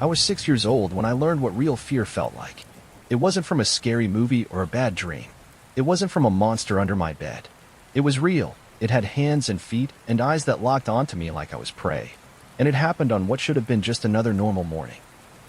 I was 6 years old when I learned what real fear felt like. It wasn't from a scary movie or a bad dream. It wasn't from a monster under my bed. It was real. It had hands and feet and eyes that locked onto me like I was prey. And it happened on what should have been just another normal morning.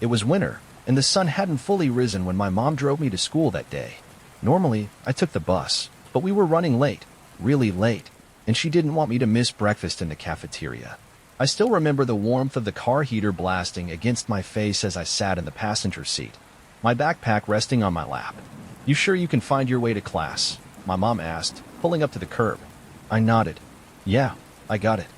It was winter, and the sun hadn't fully risen when my mom drove me to school that day. Normally, I took the bus, but we were running late, really late, and she didn't want me to miss breakfast in the cafeteria. I still remember the warmth of the car heater blasting against my face as I sat in the passenger seat, my backpack resting on my lap. "You sure you can find your way to class?" my mom asked, pulling up to the curb. I nodded. "Yeah, I got it."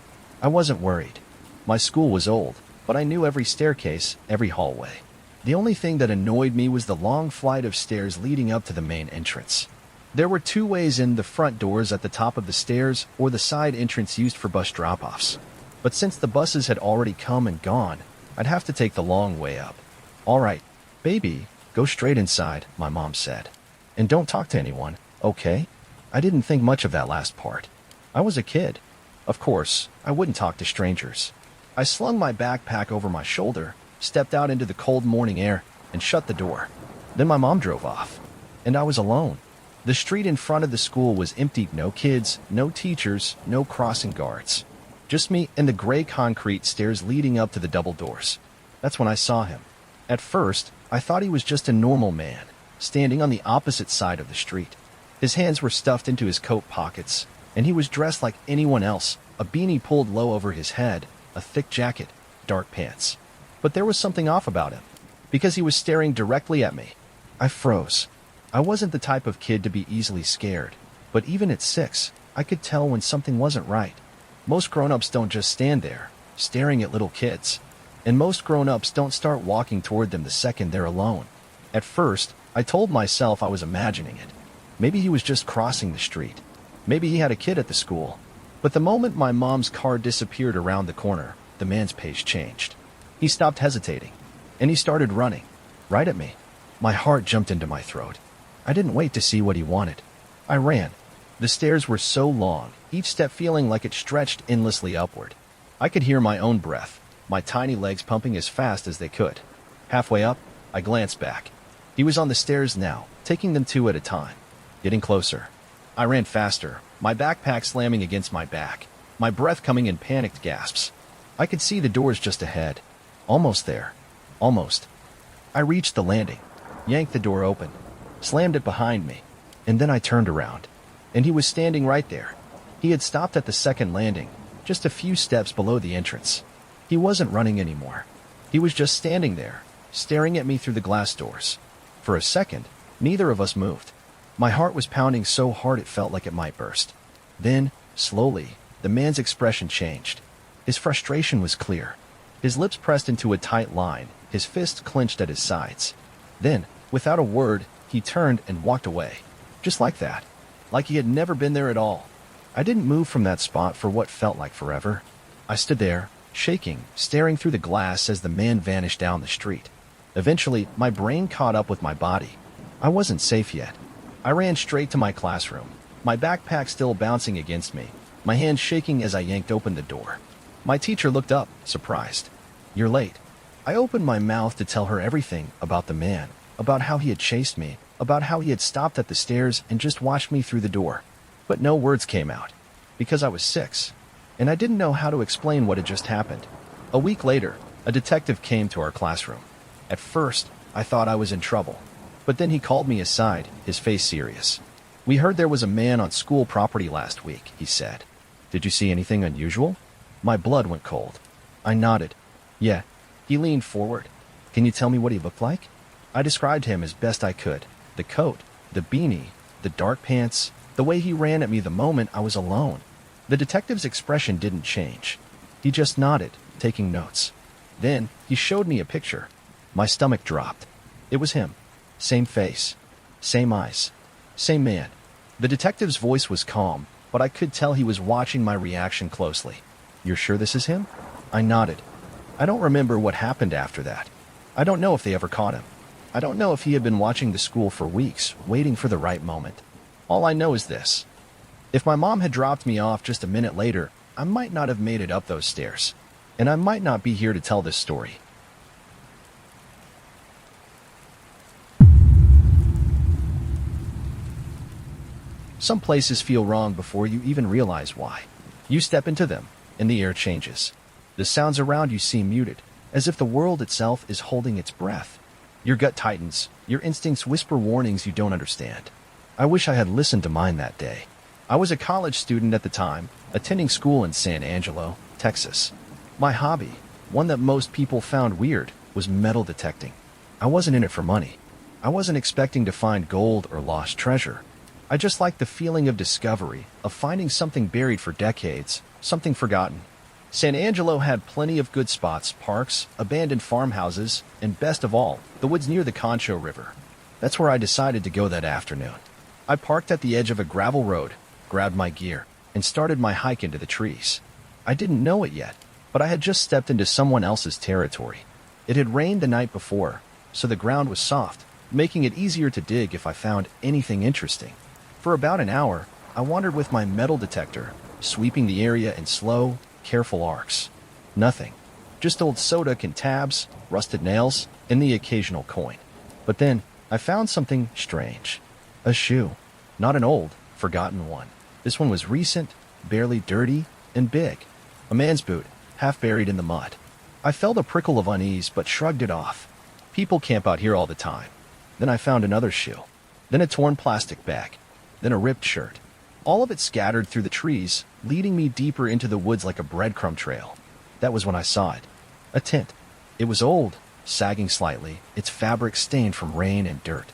I wasn't worried. My school was old, but I knew every staircase, every hallway. The only thing that annoyed me was the long flight of stairs leading up to the main entrance. There were two ways in: the front doors at the top of the stairs or the side entrance used for bus drop-offs. But since the buses had already come and gone, I'd have to take the long way up. "All right, baby, go straight inside," my mom said. "And don't talk to anyone, okay?" I didn't think much of that last part. I was a kid. Of course, I wouldn't talk to strangers. I slung my backpack over my shoulder, stepped out into the cold morning air, and shut the door. Then my mom drove off, and I was alone. The street in front of the school was empty. No kids, no teachers, no crossing guards. Just me and the gray concrete stairs leading up to the double doors. That's when I saw him. At first, I thought he was just a normal man, standing on the opposite side of the street. His hands were stuffed into his coat pockets, and he was dressed like anyone else, a beanie pulled low over his head, a thick jacket, dark pants. But there was something off about him, because he was staring directly at me. I froze. I wasn't the type of kid to be easily scared, but even at 6, I could tell when something wasn't right. Most grown-ups don't just stand there, staring at little kids. And most grown-ups don't start walking toward them the second they're alone. At first, I told myself I was imagining it. Maybe he was just crossing the street. Maybe he had a kid at the school. But the moment my mom's car disappeared around the corner, the man's pace changed. He stopped hesitating, and he started running, right at me. My heart jumped into my throat. I didn't wait to see what he wanted. I ran. The stairs were so long, each step feeling like it stretched endlessly upward. I could hear my own breath, my tiny legs pumping as fast as they could. Halfway up, I glanced back. He was on the stairs now, taking them two at a time, getting closer. I ran faster, my backpack slamming against my back, my breath coming in panicked gasps. I could see the doors just ahead. Almost there. Almost. I reached the landing, yanked the door open, slammed it behind me, and then I turned around. And he was standing right there. He had stopped at the second landing, just a few steps below the entrance. He wasn't running anymore. He was just standing there, staring at me through the glass doors. For a second, neither of us moved. My heart was pounding so hard it felt like it might burst. Then, slowly, the man's expression changed. His frustration was clear. His lips pressed into a tight line, his fists clenched at his sides. Then, without a word, he turned and walked away. Just like that. Like he had never been there at all. I didn't move from that spot for what felt like forever. I stood there, shaking, staring through the glass as the man vanished down the street. Eventually, my brain caught up with my body. I wasn't safe yet. I ran straight to my classroom, my backpack still bouncing against me, my hands shaking as I yanked open the door. My teacher looked up, surprised. "You're late." I opened my mouth to tell her everything about the man, about how he had chased me, about how he had stopped at the stairs and just watched me through the door. But no words came out, because I was 6, and I didn't know how to explain what had just happened. A week later, a detective came to our classroom. At first, I thought I was in trouble, but then he called me aside, his face serious. "We heard there was a man on school property last week," he said. "Did you see anything unusual?" My blood went cold. I nodded. "Yeah." He leaned forward. "Can you tell me what he looked like?" I described him as best I could. The coat, the beanie, the dark pants, the way he ran at me the moment I was alone. The detective's expression didn't change. He just nodded, taking notes. Then he showed me a picture. My stomach dropped. It was him. Same face. Same eyes. Same man. The detective's voice was calm, but I could tell he was watching my reaction closely. "You're sure this is him?" I nodded. I don't remember what happened after that. I don't know if they ever caught him. I don't know if he had been watching the school for weeks, waiting for the right moment. All I know is this. If my mom had dropped me off just a minute later, I might not have made it up those stairs. And I might not be here to tell this story. Some places feel wrong before you even realize why. You step into them, and the air changes. The sounds around you seem muted, as if the world itself is holding its breath. Your gut tightens, your instincts whisper warnings you don't understand. I wish I had listened to mine that day. I was a college student at the time, attending school in San Angelo, Texas. My hobby, one that most people found weird, was metal detecting. I wasn't in it for money. I wasn't expecting to find gold or lost treasure. I just liked the feeling of discovery, of finding something buried for decades, something forgotten. San Angelo had plenty of good spots, parks, abandoned farmhouses, and best of all, the woods near the Concho River. That's where I decided to go that afternoon. I parked at the edge of a gravel road, grabbed my gear, and started my hike into the trees. I didn't know it yet, but I had just stepped into someone else's territory. It had rained the night before, so the ground was soft, making it easier to dig if I found anything interesting. For about an hour, I wandered with my metal detector, sweeping the area in slow, careful arcs. Nothing. Just old soda can tabs, rusted nails, and the occasional coin. But then, I found something strange. A shoe. Not an old, forgotten one. This one was recent, barely dirty, and big. A man's boot, half buried in the mud. I felt a prickle of unease but shrugged it off. People camp out here all the time. Then I found another shoe. Then a torn plastic bag. Then a ripped shirt. All of it scattered through the trees, leading me deeper into the woods like a breadcrumb trail. That was when I saw it. A tent. It was old, sagging slightly, its fabric stained from rain and dirt.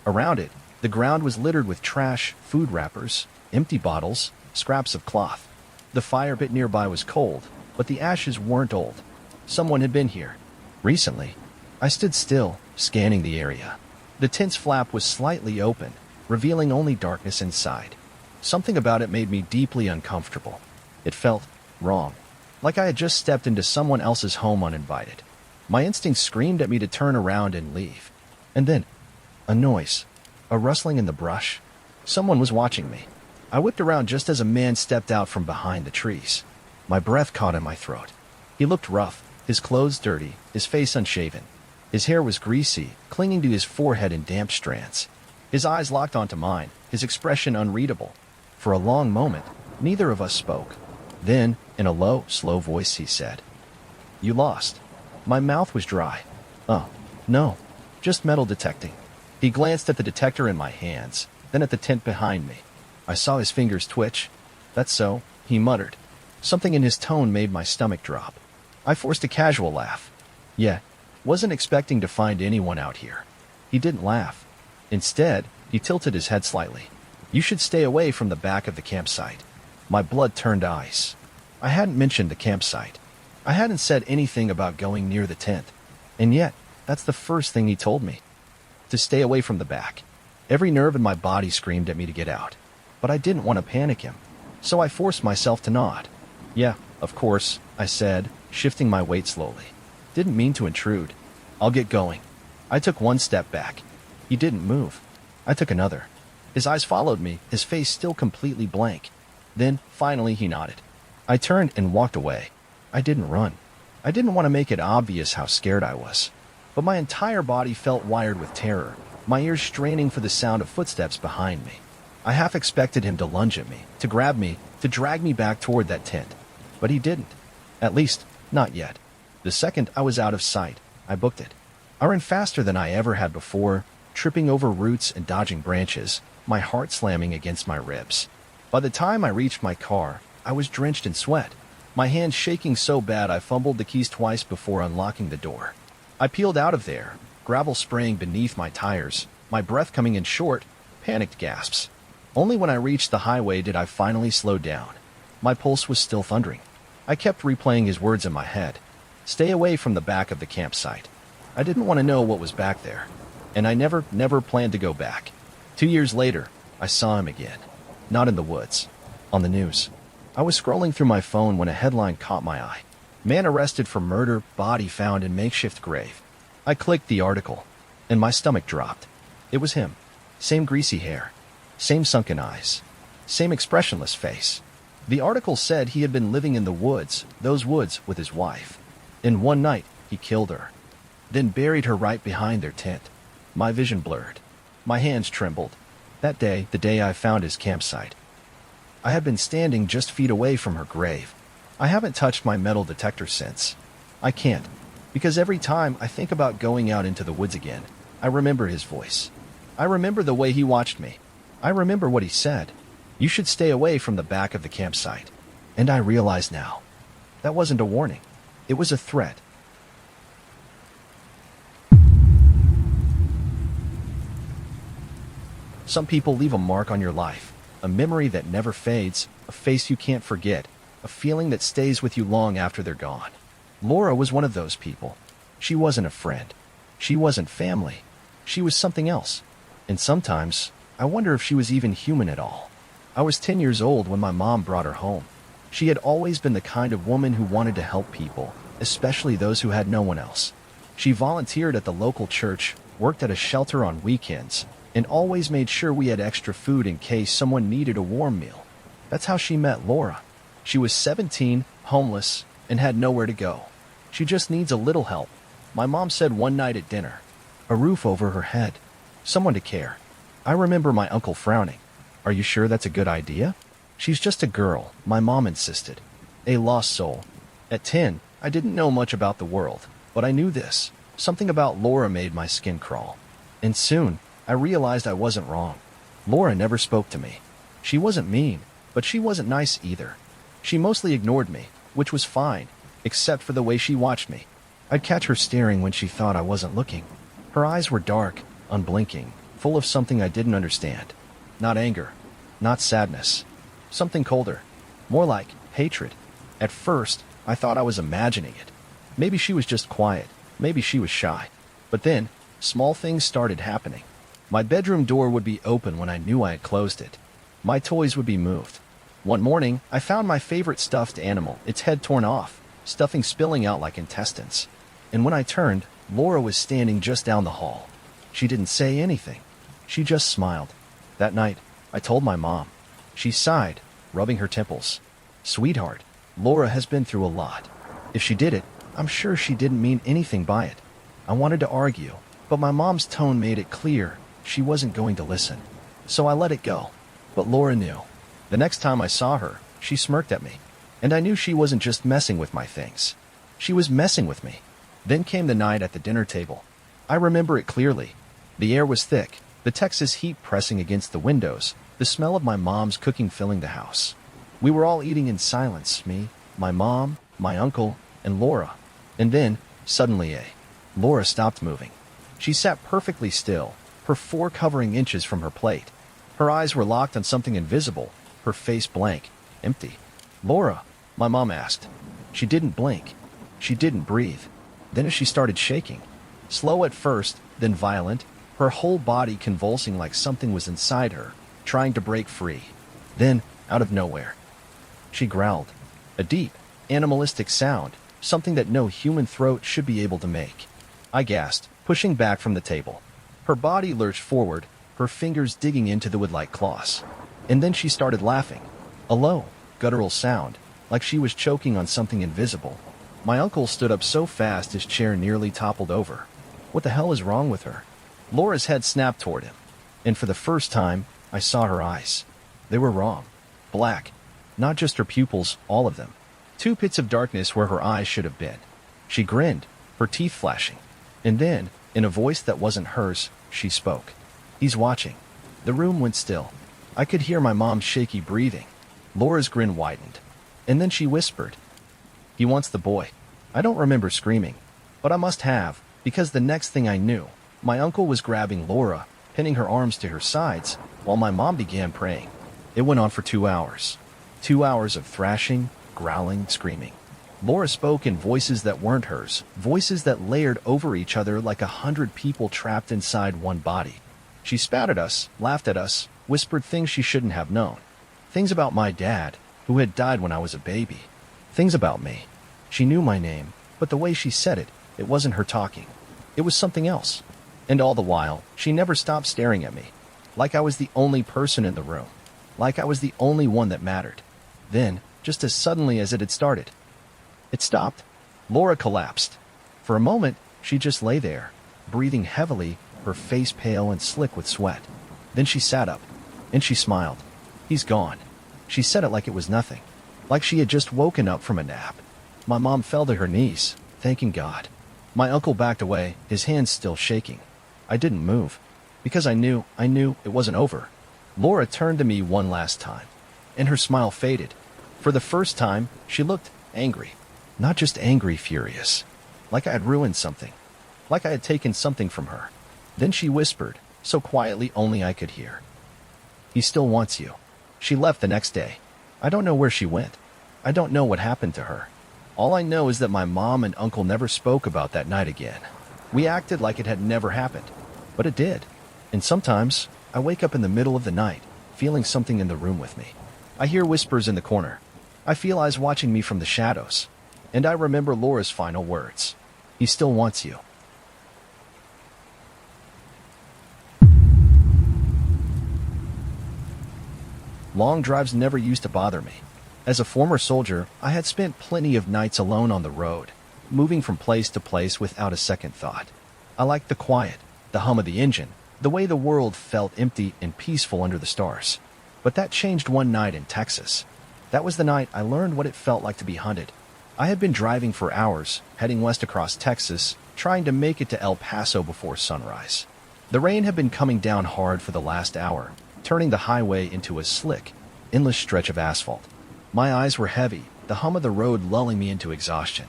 Around it, the ground was littered with trash, food wrappers, empty bottles, scraps of cloth. The fire pit nearby was cold, but the ashes weren't old. Someone had been here. Recently. I stood still, scanning the area. The tent's flap was slightly open, revealing only darkness inside. Something about it made me deeply uncomfortable. It felt wrong, like I had just stepped into someone else's home uninvited. My instincts screamed at me to turn around and leave. And then, a noise, a rustling in the brush. Someone was watching me. I whipped around just as a man stepped out from behind the trees. My breath caught in my throat. He looked rough, his clothes dirty, his face unshaven. His hair was greasy, clinging to his forehead in damp strands. His eyes locked onto mine, his expression unreadable. For a long moment, neither of us spoke. Then, in a low, slow voice, he said, "You lost." My mouth was dry. "Oh, no, just metal detecting." He glanced at the detector in my hands, then at the tent behind me. I saw his fingers twitch. "That's so," he muttered. Something in his tone made my stomach drop. I forced a casual laugh. "Yeah, wasn't expecting to find anyone out here." He didn't laugh. Instead, he tilted his head slightly. "You should stay away from the back of the campsite." My blood turned to ice. I hadn't mentioned the campsite. I hadn't said anything about going near the tent. And yet, that's the first thing he told me. To stay away from the back. Every nerve in my body screamed at me to get out. But I didn't want to panic him. So I forced myself to nod. "Yeah, of course," I said, shifting my weight slowly. Didn't mean to intrude. "I'll get going." I took one step back. He didn't move. I took another. His eyes followed me, his face still completely blank. Then, finally, he nodded. I turned and walked away. I didn't run. I didn't want to make it obvious how scared I was. But my entire body felt wired with terror, my ears straining for the sound of footsteps behind me. I half expected him to lunge at me, to grab me, to drag me back toward that tent. But he didn't. At least, not yet. The second I was out of sight, I booked it. I ran faster than I ever had before, tripping over roots and dodging branches, my heart slamming against my ribs. By the time I reached my car, I was drenched in sweat, my hands shaking so bad I fumbled the keys twice before unlocking the door. I peeled out of there, gravel spraying beneath my tires, my breath coming in short, panicked gasps. Only when I reached the highway did I finally slow down. My pulse was still thundering. I kept replaying his words in my head. Stay away from the back of the campsite. I didn't want to know what was back there. And I never planned to go back. 2 years later, I saw him again. Not in the woods. On the news. I was scrolling through my phone when a headline caught my eye. "Man arrested for murder, body found in makeshift grave." I clicked the article, and my stomach dropped. It was him. Same greasy hair. Same sunken eyes. Same expressionless face. The article said he had been living in the woods, those woods, with his wife. In one night, he killed her. Then buried her right behind their tent. My vision blurred. My hands trembled. That day, the day I found his campsite. I had been standing just feet away from her grave. I haven't touched my metal detector since. I can't, because every time I think about going out into the woods again, I remember his voice. I remember the way he watched me. I remember what he said. You should stay away from the back of the campsite. And I realize now, that wasn't a warning. It was a threat. Some people leave a mark on your life, a memory that never fades, a face you can't forget, a feeling that stays with you long after they're gone. Laura was one of those people. She wasn't a friend. She wasn't family. She was something else. And sometimes, I wonder if she was even human at all. I was 10 years old when my mom brought her home. She had always been the kind of woman who wanted to help people, especially those who had no one else. She volunteered at the local church, worked at a shelter on weekends, and always made sure we had extra food in case someone needed a warm meal. That's how she met Laura. She was 17, homeless, and had nowhere to go. She just needs a little help. My mom said one night at dinner. A roof over her head. Someone to care. I remember my uncle frowning. Are you sure that's a good idea? She's just a girl, my mom insisted. A lost soul. At 10, I didn't know much about the world, but I knew this. Something about Laura made my skin crawl. And soon, I realized I wasn't wrong. Laura never spoke to me. She wasn't mean, but she wasn't nice either. She mostly ignored me, which was fine, except for the way she watched me. I'd catch her staring when she thought I wasn't looking. Her eyes were dark, unblinking, full of something I didn't understand. Not anger, not sadness. Something colder, more like hatred. At first, I thought I was imagining it. Maybe she was just quiet, maybe she was shy. But then, small things started happening. My bedroom door would be open when I knew I had closed it. My toys would be moved. One morning, I found my favorite stuffed animal, its head torn off, stuffing spilling out like intestines. And when I turned, Laura was standing just down the hall. She didn't say anything. She just smiled. That night, I told my mom. She sighed, rubbing her temples. Sweetheart, Laura has been through a lot. If she did it, I'm sure she didn't mean anything by it. I wanted to argue, but my mom's tone made it clear she wasn't going to listen. So I let it go. But Laura knew. The next time I saw her, she smirked at me. And I knew she wasn't just messing with my things. She was messing with me. Then came the night at the dinner table. I remember it clearly. The air was thick, the Texas heat pressing against the windows, the smell of my mom's cooking filling the house. We were all eating in silence, me, my mom, my uncle, and Laura. And then, suddenly, Laura stopped moving. She sat perfectly still, her fork hovering inches from her plate. Her eyes were locked on something invisible, her face blank, empty. Laura, my mom asked. She didn't blink. She didn't breathe. Then she started shaking. Slow at first, then violent, her whole body convulsing like something was inside her, trying to break free. Then, out of nowhere, she growled. A deep, animalistic sound, something that no human throat should be able to make. I gasped, pushing back from the table. Her body lurched forward, her fingers digging into the wood like claws. And then she started laughing. A low, guttural sound, like she was choking on something invisible. My uncle stood up so fast his chair nearly toppled over. What the hell is wrong with her? Laura's head snapped toward him. And for the first time, I saw her eyes. They were wrong. Black. Not just her pupils, all of them. 2 pits of darkness where her eyes should have been. She grinned, her teeth flashing. And then, in a voice that wasn't hers, she spoke. He's watching. The room went still. I could hear my mom's shaky breathing. Laura's grin widened. And then she whispered, "He wants the boy." I don't remember screaming, but I must have, because the next thing I knew, my uncle was grabbing Laura, pinning her arms to her sides, while my mom began praying. It went on for 2 hours. 2 hours of thrashing, growling, screaming. Laura spoke in voices that weren't hers, voices that layered over each other like 100 people trapped inside one body. She spat at us, laughed at us, whispered things she shouldn't have known. Things about my dad, who had died when I was a baby. Things about me. She knew my name, but the way she said it, it wasn't her talking. It was something else. And all the while, she never stopped staring at me. Like I was the only person in the room. Like I was the only one that mattered. Then, just as suddenly as it had started, it stopped. Laura collapsed. For a moment, she just lay there, breathing heavily, her face pale and slick with sweat. Then she sat up, And she smiled. "He's gone." She said it like it was nothing, like she had just woken up from a nap. My mom fell to her knees, thanking God. My uncle backed away, his hands still shaking. I didn't move, because I knew it wasn't over. Laura turned to me one last time, and her smile faded. For the first time, she looked angry. Not just angry, furious. Like I had ruined something. Like I had taken something from her. Then she whispered, so quietly only I could hear. "He still wants you." She left the next day. I don't know where she went. I don't know what happened to her. All I know is that my mom and uncle never spoke about that night again. We acted like it had never happened, but it did. And sometimes, I wake up in the middle of the night, feeling something in the room with me. I hear whispers in the corner. I feel eyes watching me from the shadows. And I remember Laura's final words. "He still wants you." Long drives never used to bother me. As a former soldier, I had spent plenty of nights alone on the road, moving from place to place without a second thought. I liked the quiet, the hum of the engine, the way the world felt empty and peaceful under the stars. But that changed one night in Texas. That was the night I learned what it felt like to be hunted. I had been driving for hours, heading west across Texas, trying to make it to El Paso before sunrise. The rain had been coming down hard for the last hour, turning the highway into a slick, endless stretch of asphalt. My eyes were heavy, the hum of the road lulling me into exhaustion.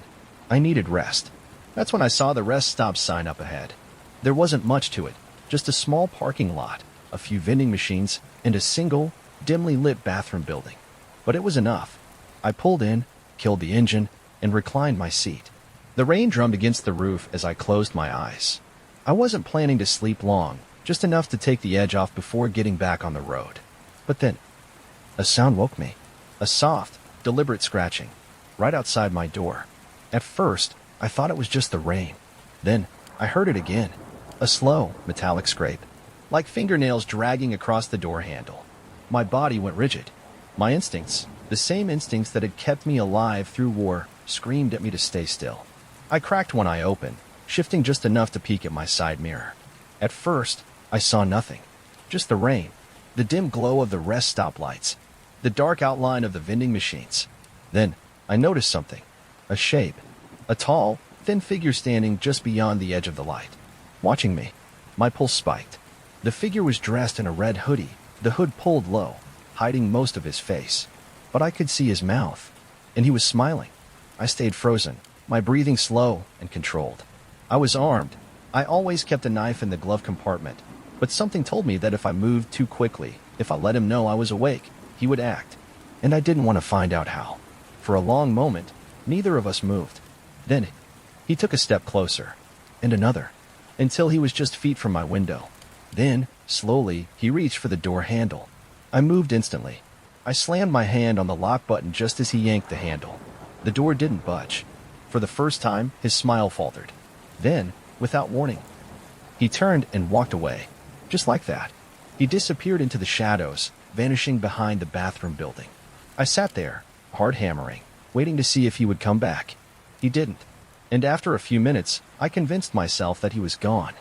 I needed rest. That's when I saw the rest stop sign up ahead. There wasn't much to it, just a small parking lot, a few vending machines, and a single, dimly lit bathroom building. But it was enough. I pulled in, killed the engine, and reclined my seat. The rain drummed against the roof as I closed my eyes. I wasn't planning to sleep long, just enough to take the edge off before getting back on the road. But then, a sound woke me. A soft, deliberate scratching, right outside my door. At first, I thought it was just the rain. Then, I heard it again. A slow, metallic scrape, like fingernails dragging across the door handle. My body went rigid. My instincts, the same instincts that had kept me alive through war, screamed at me to stay still. I cracked one eye open, shifting just enough to peek at my side mirror. At first, I saw nothing. Just the rain, the dim glow of the rest stop lights, the dark outline of the vending machines. Then, I noticed something. A shape. A tall, thin figure standing just beyond the edge of the light, watching me. My pulse spiked. The figure was dressed in a red hoodie, the hood pulled low, hiding most of his face. But I could see his mouth, and he was smiling. I stayed frozen, my breathing slow and controlled. I was armed. I always kept a knife in the glove compartment, but something told me that if I moved too quickly, if I let him know I was awake, he would act. And I didn't want to find out how. For a long moment, neither of us moved. Then, he took a step closer, and another, until he was just feet from my window. Then, slowly, he reached for the door handle. I moved instantly. I slammed my hand on the lock button just as he yanked the handle. The door didn't budge. For the first time, his smile faltered. Then, without warning, he turned and walked away. Just like that. He disappeared into the shadows, vanishing behind the bathroom building. I sat there, hard hammering, waiting to see if he would come back. He didn't. And after a few minutes, I convinced myself that he was gone.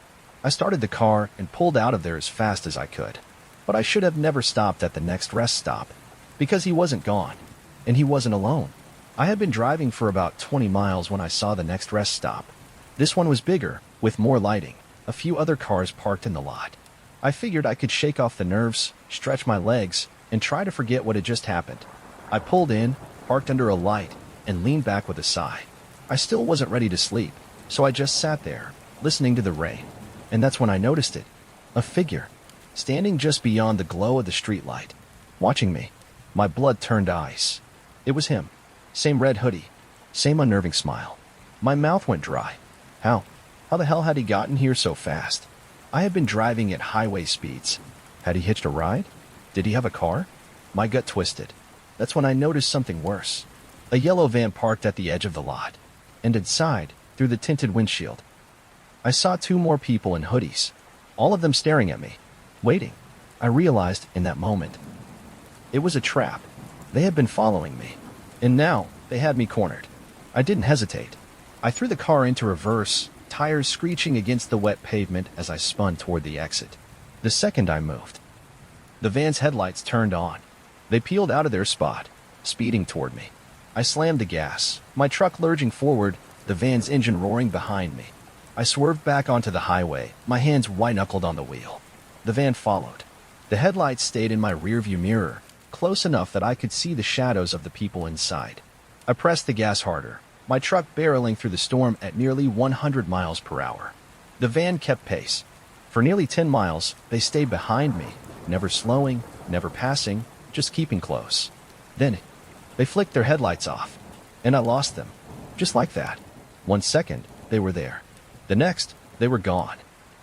I started the car and pulled out of there as fast as I could. But I should have never stopped at the next rest stop, because he wasn't gone, and he wasn't alone. I had been driving for about 20 miles when I saw the next rest stop. This one was bigger, with more lighting, a few other cars parked in the lot. I figured I could shake off the nerves, stretch my legs, and try to forget what had just happened. I pulled in, parked under a light, and leaned back with a sigh. I still wasn't ready to sleep, so I just sat there, listening to the rain. And that's when I noticed it. A figure, standing just beyond the glow of the streetlight, watching me. My blood turned to ice. It was him. Same red hoodie. Same unnerving smile. My mouth went dry. How the hell had he gotten here so fast? I had been driving at highway speeds. Had he hitched a ride? Did he have a car? My gut twisted. That's when I noticed something worse. A yellow van parked at the edge of the lot. And inside, through the tinted windshield, I saw two more people in hoodies, all of them staring at me, waiting. I realized in that moment, it was a trap. They had been following me, and now they had me cornered. I didn't hesitate. I threw the car into reverse, tires screeching against the wet pavement as I spun toward the exit. The second I moved, The van's headlights turned on. They peeled out of their spot, speeding toward me. I slammed the gas, my truck lurching forward, the van's engine roaring behind me. I swerved back onto the highway, my hands white-knuckled on the wheel. The van followed. The headlights stayed in my rearview mirror, close enough that I could see the shadows of the people inside. I pressed the gas harder, my truck barreling through the storm at nearly 100 miles per hour. The van kept pace. For nearly 10 miles, they stayed behind me, never slowing, never passing, just keeping close. Then, they flicked their headlights off, and I lost them. Just like that. 1 second, they were there. The next, they were gone,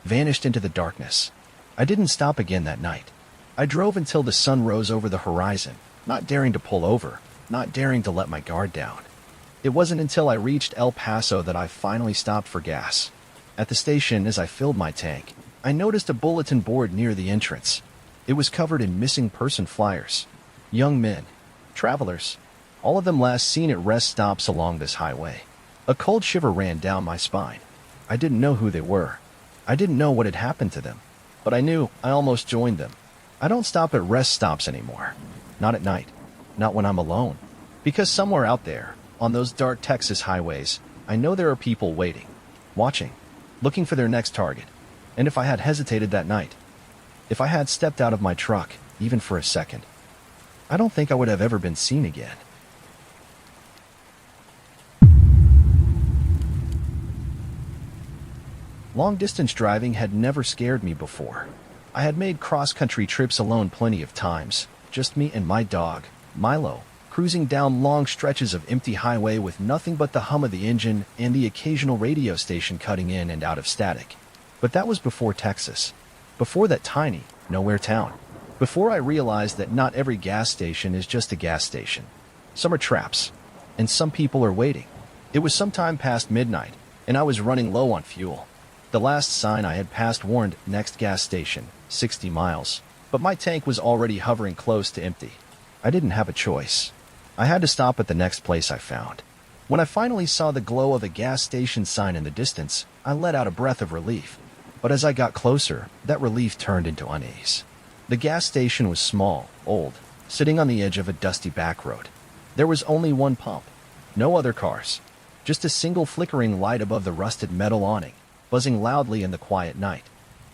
vanished into the darkness. I didn't stop again that night. I drove until the sun rose over the horizon, not daring to pull over, not daring to let my guard down. It wasn't until I reached El Paso that I finally stopped for gas. At the station, as I filled my tank, I noticed a bulletin board near the entrance. It was covered in missing person flyers. Young men, travelers, all of them last seen at rest stops along this highway. A cold shiver ran down my spine. I didn't know who they were. I didn't know what had happened to them. But I knew I almost joined them. I don't stop at rest stops anymore. Not at night. Not when I'm alone. Because somewhere out there, on those dark Texas highways, I know there are people waiting, watching, looking for their next target. And if I had hesitated that night, if I had stepped out of my truck, even for a second, I don't think I would have ever been seen again. Long-distance driving had never scared me before. I had made cross-country trips alone plenty of times, just me and my dog, Milo, cruising down long stretches of empty highway with nothing but the hum of the engine and the occasional radio station cutting in and out of static. But that was before Texas, before that tiny, nowhere town, before I realized that not every gas station is just a gas station. Some are traps, and some people are waiting. It was sometime past midnight, and I was running low on fuel. The last sign I had passed warned next gas station, 60 miles, but my tank was already hovering close to empty. I didn't have a choice. I had to stop at the next place I found. When I finally saw the glow of a gas station sign in the distance, I let out a breath of relief. But as I got closer, that relief turned into unease. The gas station was small, old, sitting on the edge of a dusty back road. There was only one pump, no other cars, just a single flickering light above the rusted metal awning, buzzing loudly in the quiet night.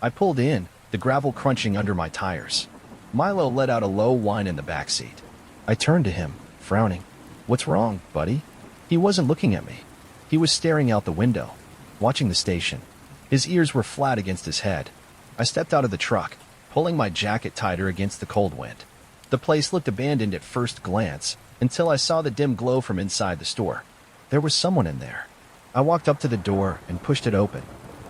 I pulled in, the gravel crunching under my tires. Milo let out a low whine in the back seat. I turned to him, frowning. "What's wrong, buddy?" He wasn't looking at me. He was staring out the window, watching the station. His ears were flat against his head. I stepped out of the truck, pulling my jacket tighter against the cold wind. The place looked abandoned at first glance, until I saw the dim glow from inside the store. There was someone in there. I walked up to the door and pushed it open.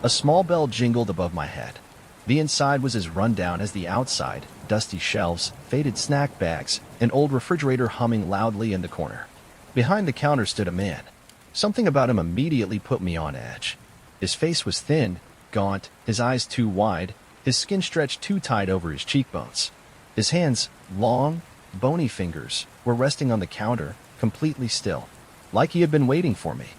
A small bell jingled above my head. The inside was as run down as the outside, dusty shelves, faded snack bags, an old refrigerator humming loudly in the corner. Behind the counter stood a man. Something about him immediately put me on edge. His face was thin, gaunt, his eyes too wide, his skin stretched too tight over his cheekbones. His hands, long, bony fingers, were resting on the counter, completely still, like he had been waiting for me.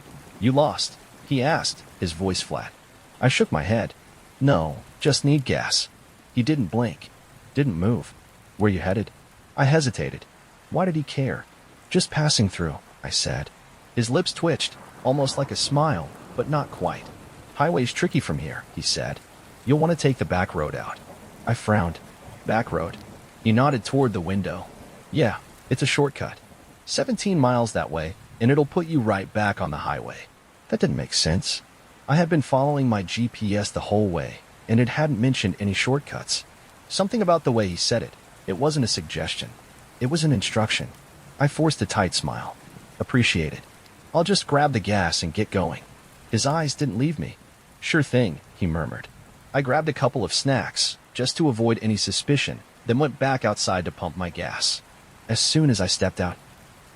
"You lost?" he asked, his voice flat. I shook my head. "No, just need gas." He didn't blink, didn't move. "Where you headed?" I hesitated. Why did he care? "Just passing through," I said. His lips twitched, almost like a smile, but not quite. "Highway's tricky from here," he said. "You'll want to take the back road out." I frowned. "Back road?" He nodded toward the window. "Yeah, it's a shortcut. 17 miles that way, and it'll put you right back on the highway." That didn't make sense. I had been following my GPS the whole way, and it hadn't mentioned any shortcuts. Something about the way he said it. It wasn't a suggestion. It was an instruction. I forced a tight smile. "Appreciate it. I'll just grab the gas and get going." His eyes didn't leave me. "Sure thing," he murmured. I grabbed a couple of snacks, just to avoid any suspicion, then went back outside to pump my gas. As soon as I stepped out,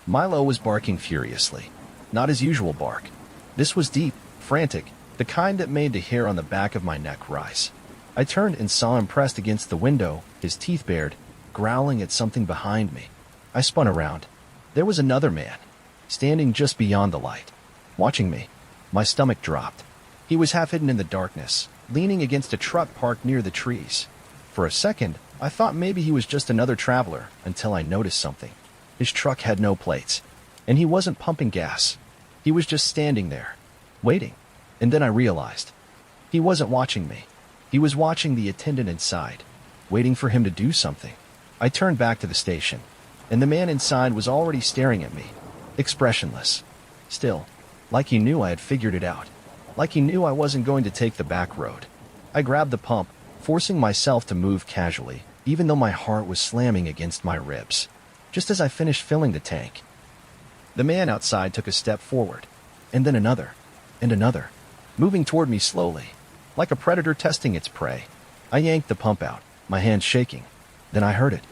Milo was barking furiously. Not his usual bark. This was deep, frantic, the kind that made the hair on the back of my neck rise. I turned and saw him pressed against the window, his teeth bared, growling at something behind me. I spun around. There was another man, standing just beyond the light, watching me. My stomach dropped. He was half hidden in the darkness, leaning against a truck parked near the trees. For a second, I thought maybe he was just another traveler until I noticed something. His truck had no plates, and he wasn't pumping gas. He was just standing there, waiting. And then I realized he wasn't watching me. He was watching the attendant inside, waiting for him to do something. I turned back to the station, and the man inside was already staring at me, expressionless. Still, like he knew I had figured it out. Like he knew I wasn't going to take the back road. I grabbed the pump, forcing myself to move casually, even though my heart was slamming against my ribs. Just as I finished filling the tank, the man outside took a step forward, and then another, and another, moving toward me slowly, like a predator testing its prey. I yanked the pump out, my hand shaking. Then I heard it.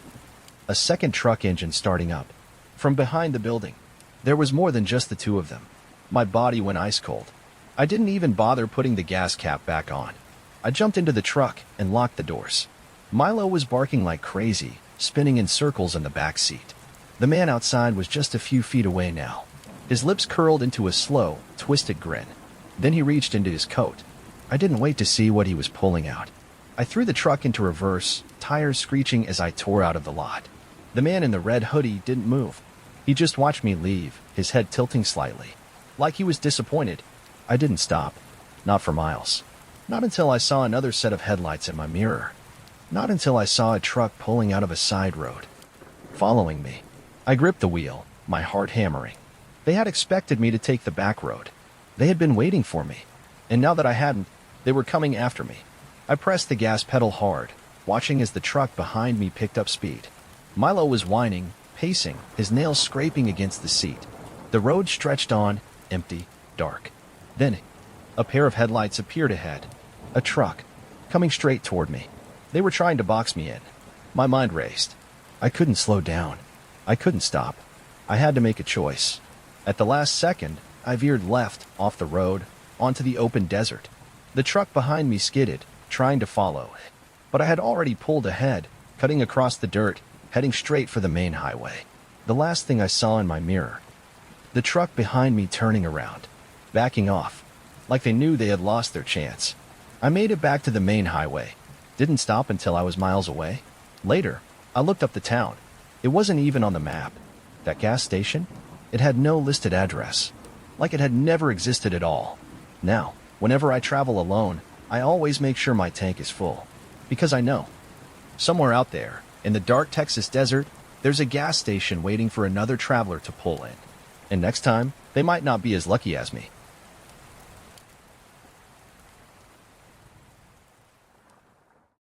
A second truck engine starting up. From behind the building, there was more than just the two of them. My body went ice cold. I didn't even bother putting the gas cap back on. I jumped into the truck and locked the doors. Milo was barking like crazy, spinning in circles in the back seat. The man outside was just a few feet away now. His lips curled into a slow, twisted grin. Then he reached into his coat. I didn't wait to see what he was pulling out. I threw the truck into reverse, tires screeching as I tore out of the lot. The man in the red hoodie didn't move. He just watched me leave, his head tilting slightly. Like he was disappointed. I didn't stop. Not for miles. Not until I saw another set of headlights in my mirror. Not until I saw a truck pulling out of a side road, following me. I gripped the wheel, my heart hammering. They had expected me to take the back road. They had been waiting for me. And now that I hadn't, they were coming after me. I pressed the gas pedal hard, watching as the truck behind me picked up speed. Milo was whining, pacing, his nails scraping against the seat. The road stretched on, empty, dark. Then, a pair of headlights appeared ahead. A truck, coming straight toward me. They were trying to box me in. My mind raced. I couldn't slow down. I couldn't stop. I had to make a choice. At the last second, I veered left, off the road, onto the open desert. The truck behind me skidded, trying to follow. But I had already pulled ahead, cutting across the dirt, heading straight for the main highway. The last thing I saw in my mirror. The truck behind me turning around, backing off, like they knew they had lost their chance. I made it back to the main highway. Didn't stop until I was miles away. Later, I looked up the town. It wasn't even on the map. That gas station? It had no listed address. Like it had never existed at all. Now, whenever I travel alone, I always make sure my tank is full. Because I know, somewhere out there, in the dark Texas desert, there's a gas station waiting for another traveler to pull in. And next time, they might not be as lucky as me.